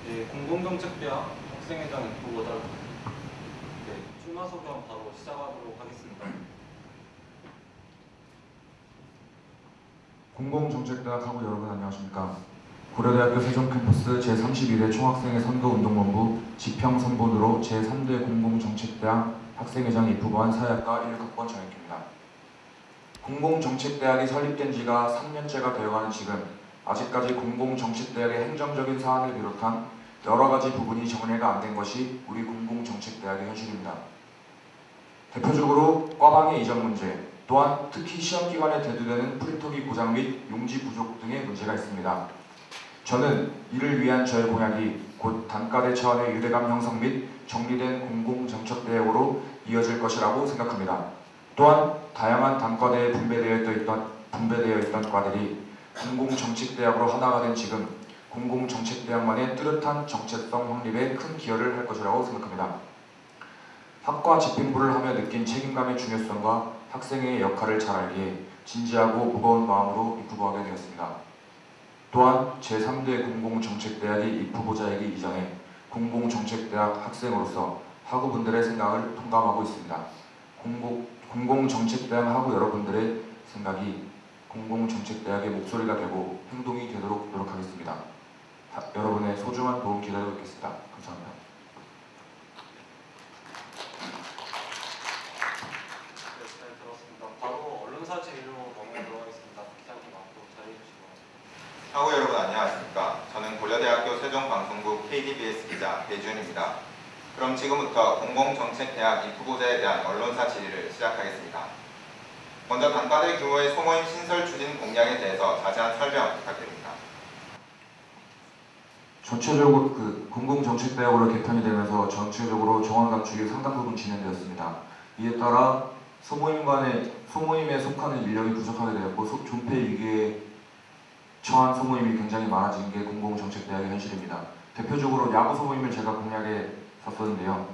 네, 공공정책대학 학생회장 후보자 출마 소감 바로 시작하도록 하겠습니다. 공공정책대학 하고 여러분 안녕하십니까. 고려대학교 세종캠퍼스 제31회 총학생회 선거운동본부 지평선본으로 제3대 공공정책대학 학생회장에 입후보한 사회학과 16학번 정혁기입니다. 공공정책대학이 설립된 지가 3년째가 되어가는 지금 아직까지 공공정책대학의 행정적인 사안을 비롯한 여러 가지 부분이 정리가 안 된 것이 우리 공공정책대학의 현실입니다. 대표적으로 과방의 이전 문제, 또한 특히 시험기간에 대두되는 프린터기 고장 및 용지 부족 등의 문제가 있습니다. 저는 이를 위한 저의 공약이 곧 단과대 차원의 유대감 형성 및 정리된 공공정책대학으로 이어질 것이라고 생각합니다. 또한 다양한 단과대에 분배되어 있던 과들이 공공정책대학으로 하나가 된 지금 공공정책대학만의 뚜렷한 정체성 확립에 큰 기여를 할 것이라고 생각합니다. 학과 집행부를 하며 느낀 책임감의 중요성과 학생의 역할을 잘 알기에 진지하고 무거운 마음으로 입후보하게 되었습니다. 또한 제3대 공공정책대학이 입후보자이기 이전에 공공정책대학 학생으로서 학우분들의 생각을 통감하고 있습니다. 공공정책대학 학우 여러분들의 생각이 공공정책대학의 목소리가 되고 행동이 되도록 노력하겠습니다. 여러분의 소중한 도움 기다리고 있겠습니다. 감사합니다. 네, 잘 들었습니다. 바로 언론사 질의로 넘어가도록 하겠습니다. 기자님 앞으로 자리해주시고. 학우 여러분 안녕하십니까. 저는 고려대학교 세종방송국 KDBS 기자 배지훈입니다. 그럼 지금부터 공공정책대학 입후보자에 대한 언론사 질의를 시작하겠습니다. 먼저 단과대 규모의 소모임 신설 추진 공약에 대해서 자세한 설명 부탁드립니다. 전체적으로 공공정책대학으로 개편이 되면서 전체적으로 정원 감축이 상당 부분 진행되었습니다. 이에 따라 소모임에 속하는 인력이 부족하게 되었고 존폐 위기에 처한 소모임이 굉장히 많아진 게 공공정책대학의 현실입니다. 대표적으로 야구 소모임을 제가 공약에 썼었는데요.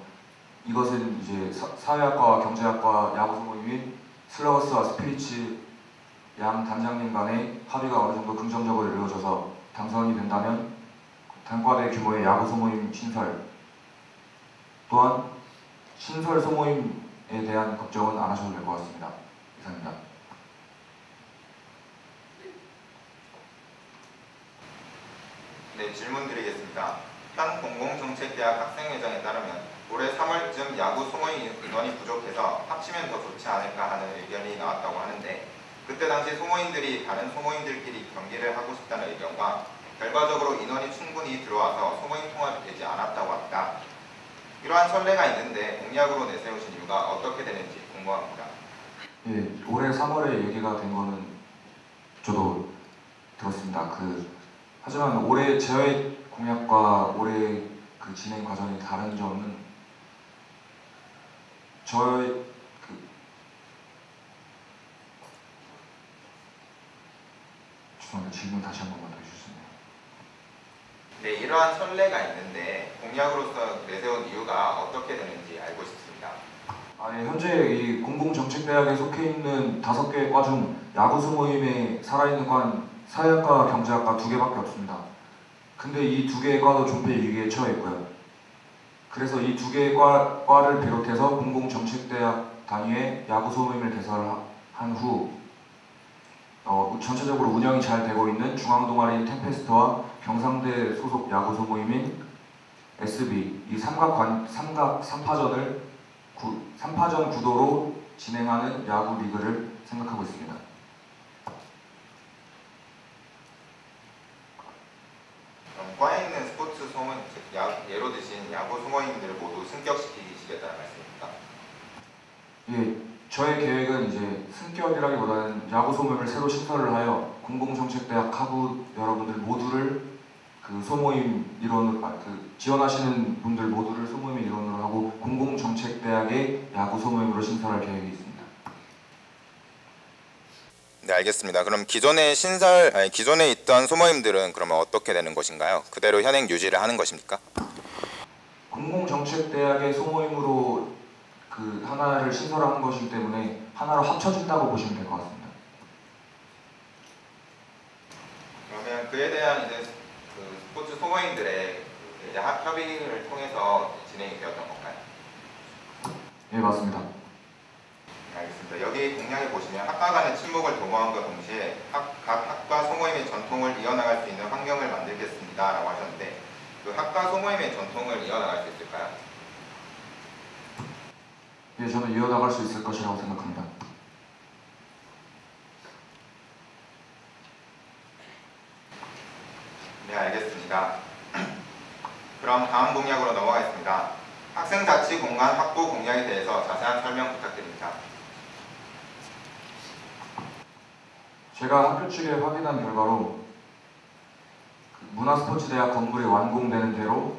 이것은 이제 사회학과와 경제학과 야구 소모임이 슬러거스와 스피리츠 양 단장님 간의 합의가 어느 정도 긍정적으로 이루어져서 당선이 된다면 단과대 규모의 야구 소모임 신설, 또한 신설 소모임에 대한 걱정은 안 하셔도 될 것 같습니다. 이상입니다. 네, 질문 드리겠습니다. 현 공공정책대학 학생회장에 따르면 올해 3월쯤 야구 소모임 인원이 부족해서 합치면 더 좋지 않을까 하는 의견이 나왔다고 하는데, 그때 당시 소모임들이 다른 소모임들끼리 경기를 하고 싶다는 의견과 결과적으로 인원이 충분히 들어와서 소모임 통합이 되지 않았다고 합니다. 이러한 선례가 있는데 공약으로 내세우신 이유가 어떻게 되는지 궁금합니다. 예, 올해 3월에 얘기가 된 거는 저도 들었습니다. 하지만 올해 저의 공약과 올해 진행 과정이 다른 점은 죄송합니다. 질문 다시 한 번만 더 해주시면. 네, 이러한 선례가 있는데 공약으로서 내세운 이유가 어떻게 되는지 알고 싶습니다. 현재 이 공공정책대학에 속해 있는 5개의 과 중 야구 소모임에 살아있는 과는 사회학과, 경제학과 2개밖에 없습니다. 근데 이 2개의 과도 존폐 위기에 처해 있고요. 그래서 이 2개의 과를 비롯해서 공공정책대학 단위의 야구 소모임을 개설한 후 전체적으로 운영이 잘 되고 있는 중앙동아리인 템페스트와 경상대 소속 야구 소모임인 SB 이 3파전 구도로 진행하는 야구 리그를 생각하고 있습니다. 그럼 과에 있는 스포츠 소모임, 예로 드신 야구 소모임들을 모두 승격시키시겠다는 말씀입니까? 예, 저의 계획은 이제 승격이라기보다는 야구 소모임을 새로 신설을 하여 공공정책대학 학우 여러분들 모두를 소모임 일원으로 지원하시는 분들 모두를 소모임 일원으로 하고 공공정책대학의 야구 소모임으로 신설할 계획이 있습니다. 네, 알겠습니다. 그럼 기존에 있던 소모임들은 그러면 어떻게 되는 것인가요? 그대로 현행 유지를 하는 것입니까? 공공정책대학의 소모임으로 하나를 신설하는 것이기 때문에 하나로 합쳐진다고 보시면 될 것 같습니다. 그러면 그에 대한 이제 스포츠 소모임들의 이제 합협의를 통해서 진행이 되었던 건가요? 예, 맞습니다. 알겠습니다. 여기 공약에 보시면 학과 간의 친목을 도모함과 동시에 각 학과 소모임의 전통을 이어나갈 수 있는 환경을 만들겠습니다 라고 하셨는데 그 학과 소모임의 전통을 이어나갈 수 있을까요? 예, 저는 이어나갈 수 있을 것이라고 생각합니다. 네, 알겠습니다. 그럼 다음 공약으로 넘어가겠습니다. 학생자치공간 확보 공약에 대해서 자세한 설명 부탁드립니다. 제가 학교 측에 확인한 결과로 문화스포츠대학 건물이 완공되는 대로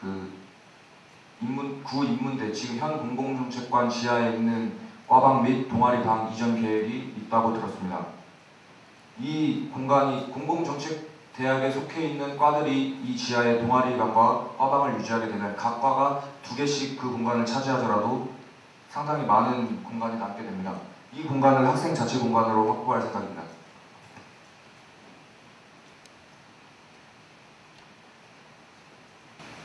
구 인문대 지금 현 공공정책관 지하에 있는 과방 및 동아리방 이전 계획이 있다고 들었습니다. 이 공간이 공공정책대학에 속해 있는 과들이 이 지하의 동아리방과 과방을 유지하게 되면 각 과가 2개씩 그 공간을 차지하더라도 상당히 많은 공간이 남게 됩니다. 이 공간을 학생자치공간으로 확보할 생각입니다.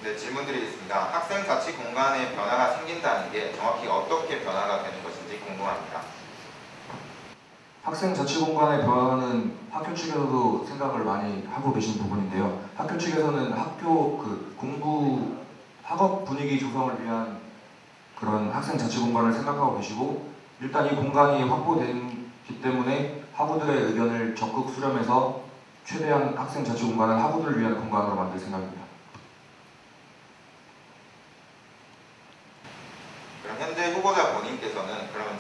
네, 질문 드리겠습니다. 학생자치공간에 변화가 생긴다는 게 정확히 어떻게 변화가 되는 것인지 궁금합니다. 학생자치공간의 변화는 학교 측에서도 생각을 많이 하고 계신 부분인데요. 학교 측에서는 학교 학업 분위기 조성을 위한 그런 학생자치공간을 생각하고 계시고 일단 이 공간이 확보되기 때문에 학우들의 의견을 적극 수렴해서 최대한 학생자치공간을 학우들을 위한 공간으로 만들 생각입니다. 그럼 현재 후보자 본인께서는 그러면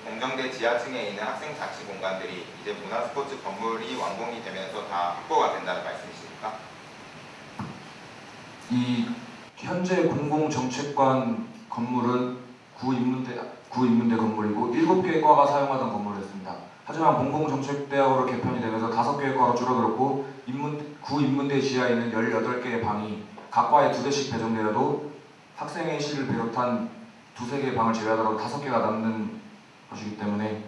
공정대 지하층에 있는 학생자치공간들이 이제 문화스포츠 건물이 완공이 되면서 다 확보가 된다는 말씀이십니까? 이 현재 공공정책관 건물은 구 인문대 건물이고 7개의 과가 사용하던 건물이었습니다. 하지만 공공정책대학으로 개편이 되면서 5개의 과로 줄어들었고 구 인문대 지하에 있는 18개의 방이 각 과에 2대씩 배정되어도 학생회실을 비롯한 2-3개의 방을 제외하더라도 5개가 남는 것이기 때문에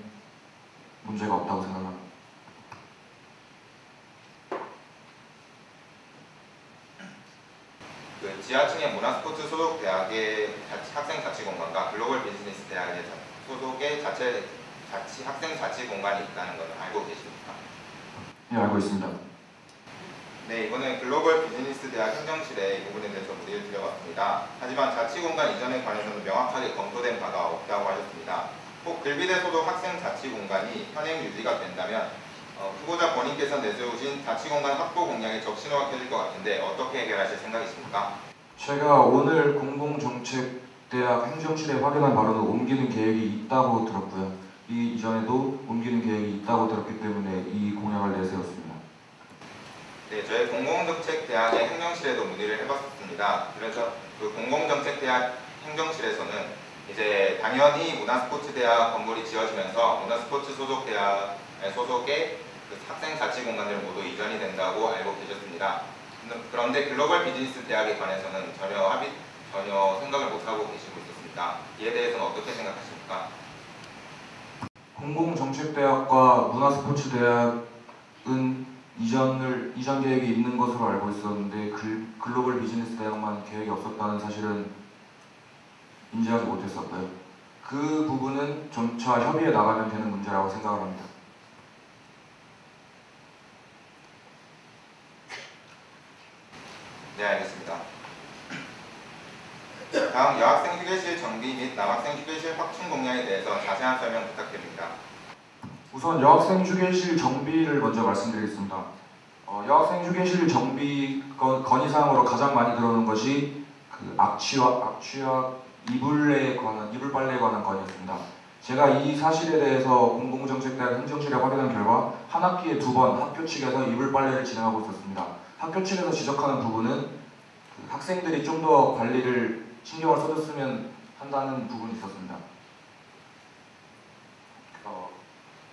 문제가 없다고 생각합니다. 그 지하층의 문화스포츠 소속 대학의 학생자치공간과 글로벌 비즈니스 대학의 소속의 학생자치공간이 있다는 것을 알고 계십니까? 예, 알고 있습니다. 네, 이번에 글로벌 비즈니스 대학 행정실에 이 부분에 대해서 문의를 드려봤습니다. 하지만 자치공간 이전에 관해서는 명확하게 검토된 바가 없다고 하셨습니다. 혹 글비대 소속 학생자치공간이 현행 유지가 된다면 후보자 본인께서 내세우신 자치공간 확보 공약에 적신호가 켜질 것 같은데 어떻게 해결하실 생각이십니까? 제가 오늘 공공정책대학 행정실에 확인한 바로는 옮기는 계획이 있다고 들었고요. 이전에도 옮기는 계획이 있다고 들었기 때문에 이 공약을 내세웠습니다. 네, 저희 공공정책대학의 행정실에도 문의를 해봤습니다. 그래서 그 공공정책대학 행정실에서는 이제 당연히 문화스포츠대학 건물이 지어지면서 문화스포츠 소속의 그 학생자치공간들 모두 이전이 된다고 알고 계셨습니다. 그런데 글로벌 비즈니스 대학에 관해서는 전혀 생각을 못하고 계시고 있었습니다. 이에 대해서는 어떻게 생각하십니까? 공공정책대학과 문화스포츠대학은 이전 계획이 있는 것으로 알고 있었는데 글로벌 비즈니스 대학만 계획이 없었다는 사실은 인지하지 못했었고요. 그 부분은 점차 협의해 나가면 되는 문제라고 생각을 합니다. 네, 알겠습니다. 다음 여학생 휴게실 정비 및 남학생 휴게실 확충 공약에 대해서 자세한 설명 부탁드립니다. 우선 여학생 휴게실 정비를 먼저 말씀드리겠습니다. 여학생 휴게실 정비 건의사항으로 가장 많이 들어오는 것이 그 악취와 이불 빨래에 관한 건이었습니다. 제가 이 사실에 대해서 공공정책대학 행정실에 확인한 결과 한 학기에 2번 학교 측에서 이불 빨래를 진행하고 있었습니다. 학교 측에서 지적하는 부분은 그 학생들이 좀 더 관리를 신경을 써줬으면 한다는 부분이 있었습니다.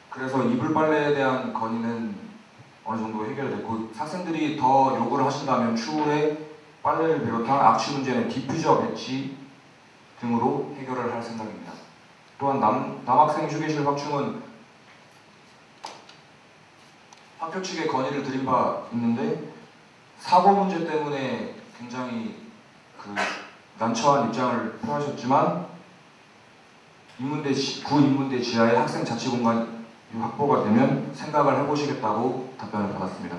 그래서 이불 빨래에 대한 건의는 어느 정도 해결됐고 학생들이 더 요구를 하신다면 추후에 빨래를 비롯한 악취 문제는 디퓨저 배치 등으로 해결을 할 생각입니다. 또한 남학생 휴게실 확충은 학교 측에 건의를 드린 바 있는데 사고 문제 때문에 굉장히 난처한 입장을 표하셨지만 구 인문대 지하에 학생 자치 공간이 확보가 되면 생각을 해보시겠다고 답변을 받았습니다.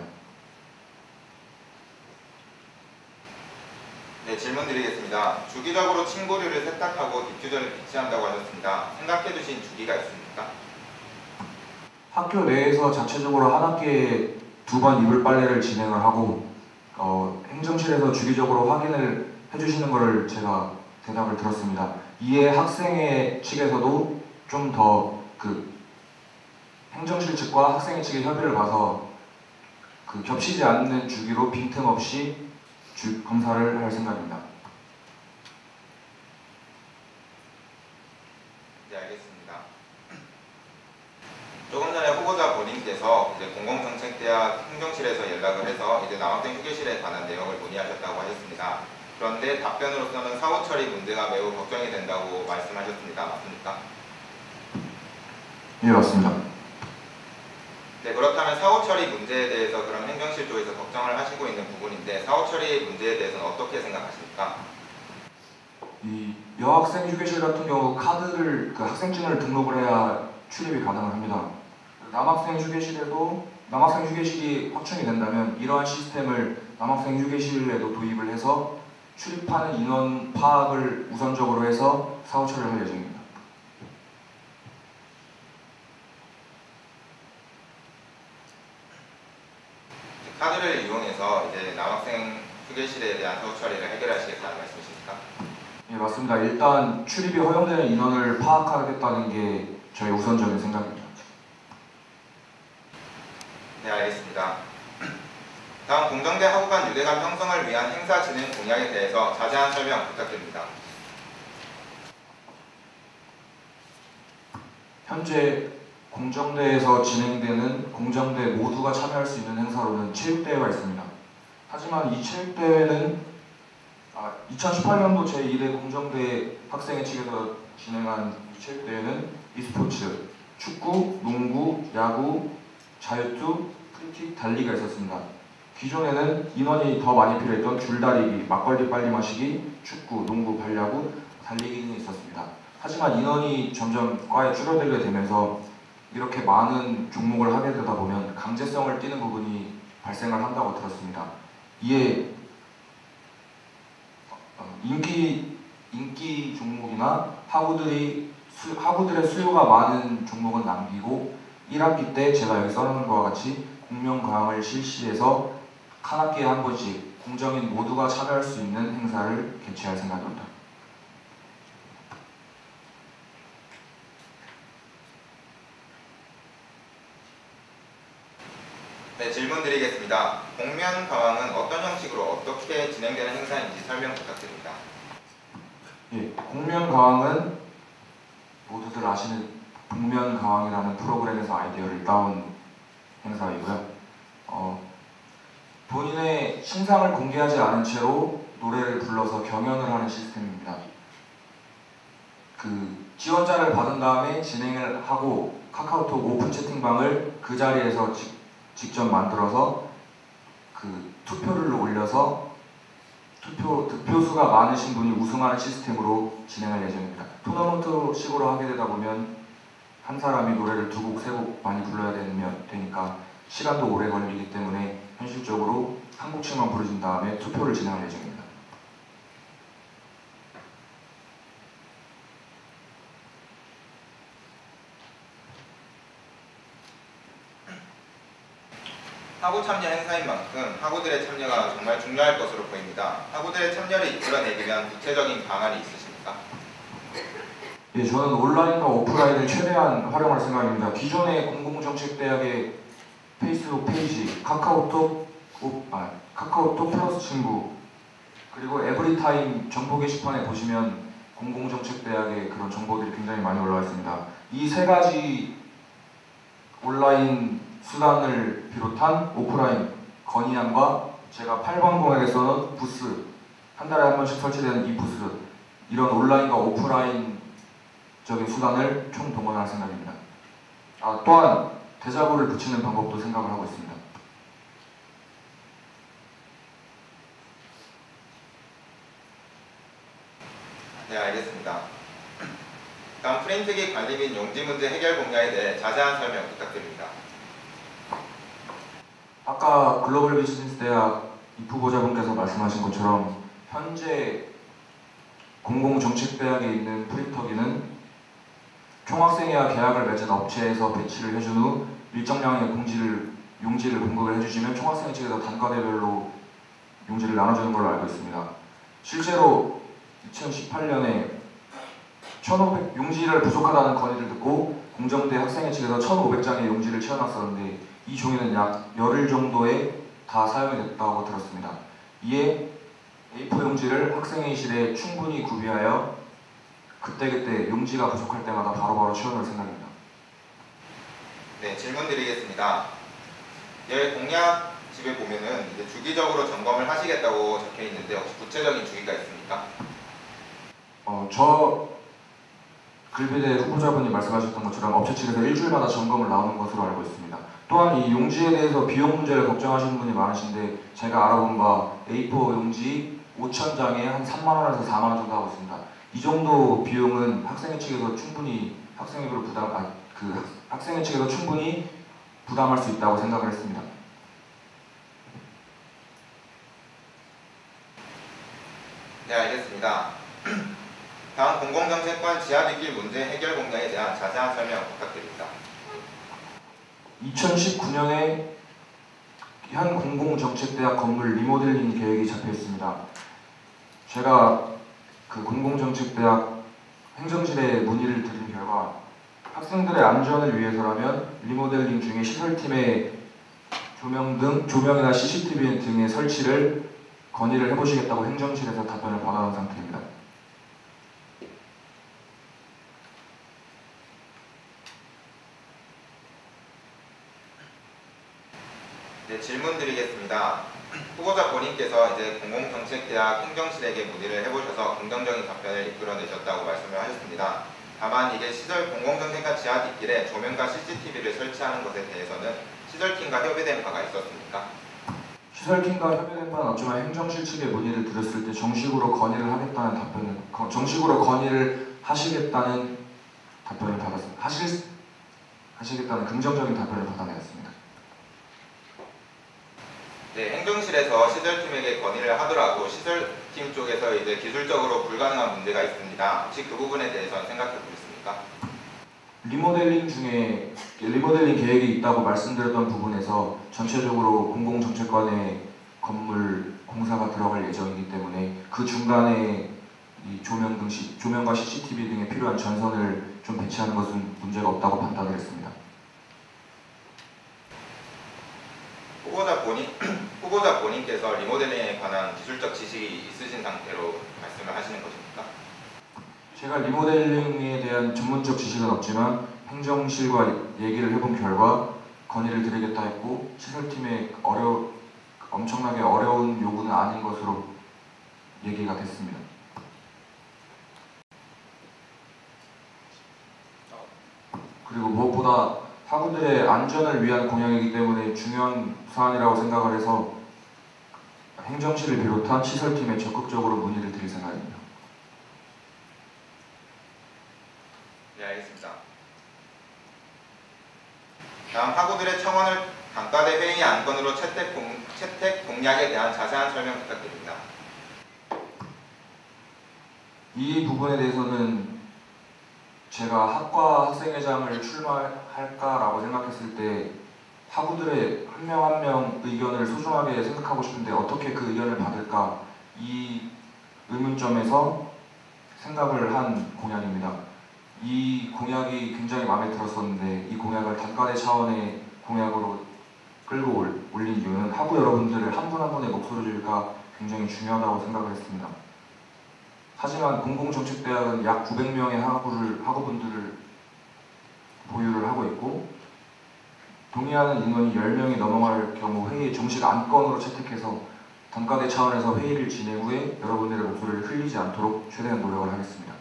네, 질문 드리겠습니다. 주기적으로 침구류를 세탁하고 디퓨저를 비치한다고 하셨습니다. 생각해두신 주기가 있습니까? 학교 내에서 자체적으로 한 학기에 2번 이불 빨래를 진행을 하고 행정실에서 주기적으로 확인을 해주시는 것을 제가 대답을 들었습니다. 이에 학생회 측에서도 좀 더 행정실 측과 학생회 측의 협의를 봐서 겹치지 않는 주기로 빈틈없이 검사를 할 생각입니다. 네, 알겠습니다. 조금 전에 후보자 본인께서 이제 공공정책대학 행정실에서 연락을 해서 이제 남학생 휴게실에 관한 내용을 문의하셨다고 하셨습니다. 그런데 답변으로서는 사후 처리 문제가 매우 걱정이 된다고 말씀하셨습니다. 맞습니까? 예, 맞습니다. 네, 그렇다면 사후 처리 문제에 대해서 그럼 행정실 쪽에서 걱정을 하시고 있는 부분인데 사후 처리 문제에 대해서는 어떻게 생각하십니까? 이 여학생 휴게실 같은 경우 카드를 학생증을 등록을 해야 출입이 가능을 합니다. 남학생 휴게실이 확충이 된다면 이러한 시스템을 남학생 휴게실에도 도입을 해서 출입하는 인원 파악을 우선적으로 해서 사후 처리를 할 예정입니다. 카드를 이용해서 이제 남학생 휴게실에 대한 사후 처리를 해결하시겠다는 말씀이십니까? 예, 맞습니다. 일단 출입이 허용되는 인원을 파악하겠다는 게 저희 우선적인 생각입니다. 네, 알겠습니다. 다음 공정대 하구간 유대감 형성을 위한 행사 진행 공약에 대해서 자세한 설명 부탁드립니다. 현재 공정대에서 진행되는 공정대 모두가 참여할 수 있는 행사로는 체육대회가 있습니다. 하지만 이 체육대회는 2018년도 제2대 공정대 학생회 측에서 진행한 이 체육대회는 e스포츠, 축구, 농구, 야구, 자유투, 프리킥, 달리기가 있었습니다. 기존에는 인원이 더 많이 필요했던 줄다리기, 막걸리 빨리 마시기, 축구, 농구, 발야구, 달리기 등이 있었습니다. 하지만 인원이 점점 과에 줄어들게 되면서 이렇게 많은 종목을 하게 되다 보면 강제성을 띠는 부분이 발생을 한다고 들었습니다. 이에 인기 종목이나 학우들의 수요가 많은 종목은 남기고 1학기 때 제가 여기 써놓은 것과 같이 공명과학을 실시해서 한 학기에 한 번씩 공정인 모두가 참여할 수 있는 행사를 개최할 생각입니다. 네, 질문 드리겠습니다. 공면가왕은 어떤 형식으로 어떻게 진행되는 행사인지 설명 부탁드립니다. 예, 공면가왕은 모두들 아시는 복면가왕이라는 프로그램에서 아이디어를 따온 행사이고요. 본인의 신상을 공개하지 않은 채로 노래를 불러서 경연을 하는 시스템입니다. 지원자를 받은 다음에 진행을 하고 카카오톡 오픈 채팅방을 그 자리에서 직접 만들어서 투표를 올려서 득표수가 많으신 분이 우승하는 시스템으로 진행할 예정입니다. 토너먼트식으로 하게 되다 보면 한 사람이 노래를 2곡, 3곡 많이 불러야 되니까 시간도 오래 걸리기 때문에 현실적으로 한 곡씩만 부르신 다음에 투표를 진행할 예정입니다. 학우 참여 행사인 만큼 학우들의 참여가 정말 중요할 것으로 보입니다. 학우들의 참여를 이끌어내기 위한 구체적인 방안이 있으십니까? 예, 저는 온라인과 오프라인을 최대한 활용할 생각입니다. 기존의 공공정책대학의 페이스북 페이지, 카카오톡 플러스 친구, 그리고 에브리타임 정보 게시판에 보시면 공공정책대학의 그런 정보들이 굉장히 많이 올라와 있습니다. 이 세 가지 온라인 수단을 비롯한 오프라인 건의안과 제가 8번 공약에서는 부스, 한 달에 한 번씩 설치되는 이 부스, 이런 온라인과 오프라인적인 수단을 총동원할 생각입니다. 또한 대자보를 붙이는 방법도 생각을 하고 있습니다. 네, 알겠습니다. 다음 프린트기 관리 및 용지 문제 해결 공략에 대해 자세한 설명 부탁드립니다. 아까 글로벌 비즈니스 대학 입후보자분께서 말씀하신 것처럼 현재 공공정책대학에 있는 프린터기는 총학생회와 계약을 맺은 업체에서 배치를 해준 후 일정량의 용지를 공급을 해주시면 총학생 측에서 단과대별로 용지를 나눠주는 걸로 알고 있습니다. 실제로 2018년에 1,500 용지를 부족하다는 건의를 듣고 공정대 학생회 측에서 1,500장의 용지를 채워놨었는데 이 종이는 약 열흘 정도에 다 사용이 됐다고 들었습니다. 이에 A4 용지를 학생회의실에 충분히 구비하여 그때그때 용지가 부족할 때마다 바로바로 채워놓을 생각입니다. 네, 질문 드리겠습니다. 여기 공약집에 보면은 이제 주기적으로 점검을 하시겠다고 적혀 있는데 혹시 구체적인 주기가 있습니까? 저 글비대 후보자분이 말씀하셨던 것처럼 업체 측에서 일주일마다 점검을 나오는 것으로 알고 있습니다. 또한 이 용지에 대해서 비용 문제를 걱정하시는 분이 많으신데 제가 알아본 바 A4 용지 5,000장에 한 3만 원에서 4만 원 정도 하고 있습니다. 이 정도 비용은 학생회 측에서 충분히 학생회 측에서 충분히 부담할 수 있다고 생각을 했습니다. 네, 알겠습니다. 다음 공공정책관 지하뒷길 문제 해결 공략에 대한 자세한 설명 부탁드립니다. 2019년에 현 공공정책대학 건물 리모델링 계획이 잡혀 있습니다. 제가 그 공공정책대학 행정실에 문의를 드린 결과 학생들의 안전을 위해서라면 리모델링 중에 시설팀의 조명이나 CCTV 등의 설치를 건의를 해보시겠다고 행정실에서 답변을 받아온 상태입니다. 네, 질문 드리겠습니다. 후보자 본인께서 이제 공공정책대학 행정실에게 문의를 해보셔서 긍정적인 답변을 이끌어내셨다고 말씀을 하셨습니다. 다만 이게 공공정책과 지하 뒷길에 조명과 CCTV를 설치하는 것에 대해서는 시설팀과 협의된 바가 있었습니까? 시설팀과 협의된 바는 없지만 행정실 측에 문의를 드렸을 때 정식으로 건의를 하시겠다는 답변을 받았습니다. 하시겠다는 긍정적인 답변을 받아내었습니다. 네, 행정실에서 시설팀에게 건의를 하더라도 시설팀 쪽에서 이제 기술적으로 불가능한 문제가 있습니다. 혹시 그 부분에 대해서는 생각해 보셨습니까? 리모델링 계획이 있다고 말씀드렸던 부분에서 전체적으로 공공정책관의 건물 공사가 들어갈 예정이기 때문에 그 중간에 이 조명과 CCTV 등에 필요한 전선을 좀 배치하는 것은 문제가 없다고 판단을 했습니다. 후보자 본인께서 리모델링에 관한 기술적 지식이 있으신 상태로 말씀을 하시는 것입니까? 제가 리모델링에 대한 전문적 지식은 없지만 행정실과 얘기를 해본 결과 건의를 드리겠다 했고 시설팀의 엄청나게 어려운 요구는 아닌 것으로 얘기가 됐습니다. 그리고 무엇보다 학우들의 안전을 위한 공약이기 때문에 중요한 사안이라고 생각을 해서 행정실을 비롯한 시설팀에 적극적으로 문의를 드릴 생각입니다. 네, 알겠습니다. 다음 학우들의 청원을 단과대 회의 안건으로 채택 공약에 대한 자세한 설명 부탁드립니다. 이 부분에 대해서는 제가 학과 학생회장을 출마할까라고 생각했을 때 학우들의 한 명 한 명 의견을 소중하게 생각하고 싶은데 어떻게 그 의견을 받을까 이 의문점에서 생각을 한 공약입니다. 이 공약이 굉장히 마음에 들었었는데 이 공약을 단과대 차원의 공약으로 끌고 올린 이유는 학우 여러분들을 한 분 한 분의 목소리가 굉장히 중요하다고 생각을 했습니다. 하지만 공공정책대학은 약 900명의 학우분들을 보유를 하고 있고 동의하는 인원이 10명이 넘어갈 경우 회의 정식 안건으로 채택해서 단과대 차원에서 회의를 진행 후에 여러분들의 목소리를 흘리지 않도록 최대한 노력을 하겠습니다.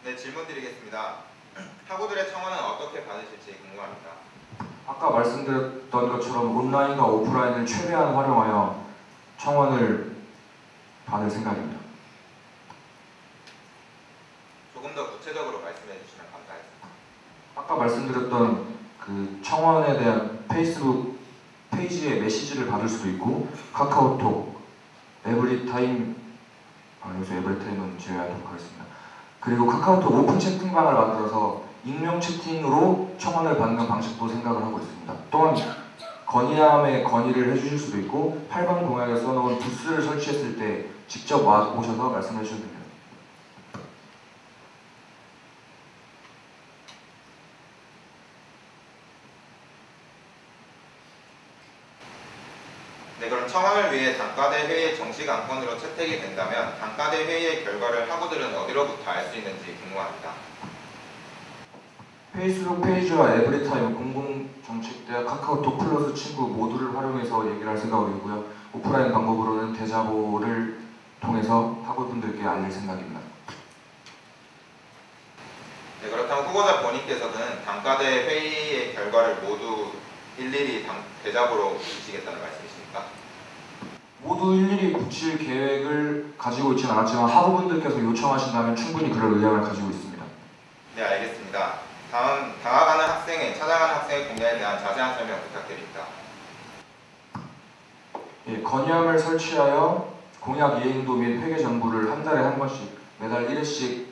네, 질문 드리겠습니다. 학우들의 청원은 어떻게 받으실지 궁금합니다. 아까 말씀드렸던 것처럼 온라인과 오프라인을 최대한 활용하여 청원을 받을 생각입니다. 조금 더 구체적으로 말씀해 주시면 감사하겠습니다. 아까 말씀드렸던 그 청원에 대한 페이스북 페이지에 메시지를 받을 수도 있고 카카오톡, 에브리타임 여기서 에브리타임은 제외하도록 하겠습니다. 그리고 카카오톡 오픈 채팅방을 만들어서 익명 채팅으로 청원을 받는 방식도 생각을 하고 있습니다. 또한 건의함에 건의를 해주실 수도 있고 8번 공약에 써놓은 부스를 설치했을 때 직접 오셔서 말씀해 주셔도 됩니다. 네, 그럼 청원을 위해 단과대 회의 정식 안건으로 채택이 된다면 단과대 회의의 결과를 학우들은 어디로부터 알 수 있는지 궁금합니다. 페이스북 페이지와 에브리타임, 공공정책대학, 카카오톡 플러스 친구 모두를 활용해서 얘기를 할 생각이고요. 오프라인 방법으로는 대자보를 통해서 학우분들께 알릴 생각입니다. 네, 그렇다면 후보자 본인께서는 단과대 회의의 결과를 모두 일일이 대자보로 주시겠다는 말씀이십니까? 모두 일일이 붙일 계획을 가지고 있지는 않았지만 학우분들께서 요청하신다면 충분히 그럴 의향을 가지고 있습니다. 네, 알겠습니다. 다음, 다가가는 학생의, 찾아가는 학생의 공약에 대한 자세한 설명 부탁드립니다. 예, 건의함을 설치하여 공약 이행도 및 회계 정보를 한 달에 한 번씩 매달 1회씩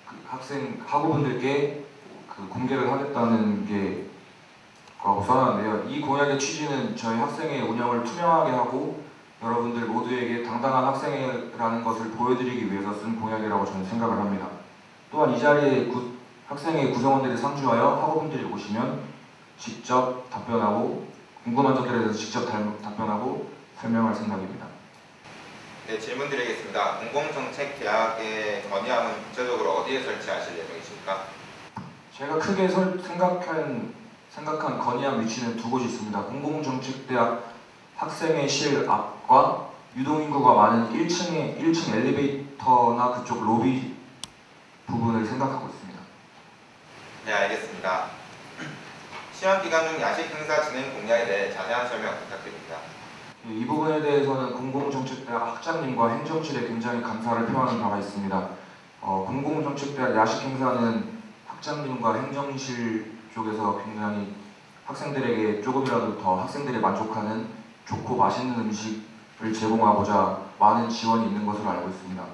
그 학우분들께 공개를 하겠다는 게 라고 써놨는데요. 이 공약의 취지는 저희 학생의 운영을 투명하게 하고 여러분들 모두에게 당당한 학생이라는 것을 보여드리기 위해서 쓴 공약이라고 저는 생각을 합니다. 또한 이 자리에 학생의 구성원들이 상주하여 학우분들이 오시면 직접 답변하고 궁금한 점들에 대해서 직접 답변하고 설명할 생각입니다. 네, 질문 드리겠습니다. 공공정책대학의 건의함은 구체적으로 어디에 설치하실 예정이십니까? 제가 크게 생각한 건의함 위치는 두 곳이 있습니다. 공공정책대학 학생의 실 앞과 유동인구가 많은 1층 엘리베이터나 그쪽 로비 부분을 생각하고 있습니다. 네, 알겠습니다. 시험 기간 중 야식 행사 진행 공약에 대해 자세한 설명 부탁드립니다. 이 부분에 대해서는 공공정책대학 학장님과 행정실에 굉장히 감사를 표하는 바가 있습니다. 공공정책대학 야식 행사는 학장님과 행정실 쪽에서 굉장히 학생들에게 조금이라도 더 학생들이 만족하는 좋고 맛있는 음식을 제공하고자 많은 지원이 있는 것으로 알고 있습니다.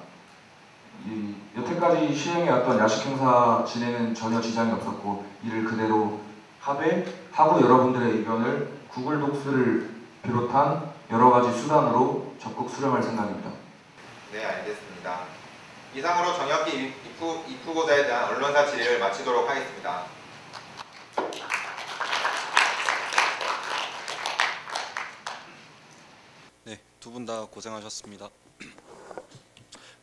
여태까지 시행해왔던 야식 행사 진행은 전혀 지장이 없었고 이를 그대로 하고 여러분들의 의견을 구글 독스를 비롯한 여러 가지 수단으로 적극 수렴할 생각입니다. 네, 알겠습니다. 이상으로 정혁기 입후보자에 대한 언론사 질의를 마치도록 하겠습니다. 네, 두 분 다 고생하셨습니다.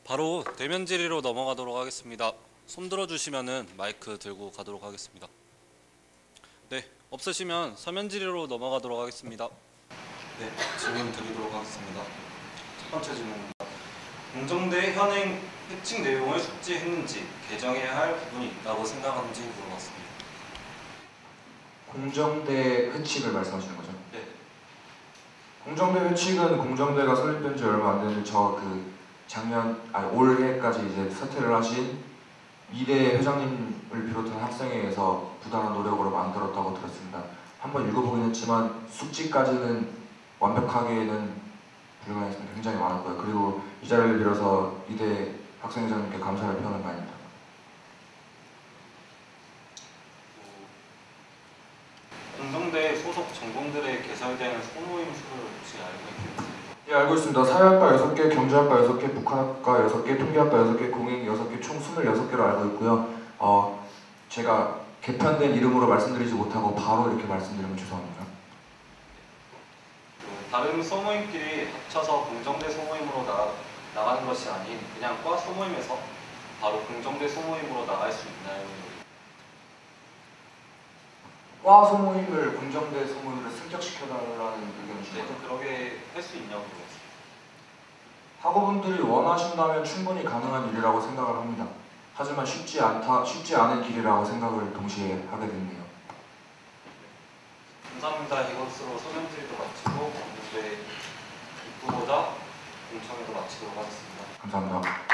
바로 대면 질의로 넘어가도록 하겠습니다. 손 들어주시면은 마이크 들고 가도록 하겠습니다. 네, 없으시면 서면 질의로 넘어가도록 하겠습니다. 네, 질문 드리도록 하겠습니다. 첫 번째 질문입니다. 공정대 현행 핵심 내용을 숙지했는지 개정해야 할 부분이 있다고 생각하는지 물어봤습니다. 공정대 회칙을 말씀하시는 거죠? 네. 공정대 회칙은 공정대가 설립된 지 얼마 안 됐는데 올해까지 이제 사퇴를 하신 이대 회장님을 비롯한 학생회에서 부단한 노력으로 만들었다고 들었습니다. 한번 읽어보긴 했지만 숙지까지는 완벽하게는 불가했습니다. 굉장히 많았고요. 그리고 이 자리를 빌어서 이대 학생회장님께 감사를 표하는 바입니다. 공정대 소속 전공들에 개설되는 소모임 수를 혹시 알고 계십니까? 예, 알고 있습니다. 사회학과 6개, 경제학과 6개, 북한학과 6개, 통계학과 6개, 공행 6개, 총 26개로 알고 있고요. 제가 개편된 이름으로 말씀드리지 못하고 바로 이렇게 말씀드리면 죄송합니다. 다른 소모임끼리 합쳐서 공정대 소모임으로 나가는 것이 아닌 그냥 과 소모임에서 바로 공정대 소모임으로 나갈 수 있나요? 과 소모임을 공정대 소모임으로 승격시켜달라는 의견을 주셨죠. 네, 그러게 할 수 있냐고 물어봤습니다. 학우분들이 원하신다면 충분히 가능한 일이라고 생각을 합니다. 하지만 쉽지 않은 길이라고 생각을 동시에 하게 됐네요. 감사합니다. 이것으로 서면 질의도 마치고 공부의 입부보다 공청회도 마치도록 하겠습니다. 감사합니다.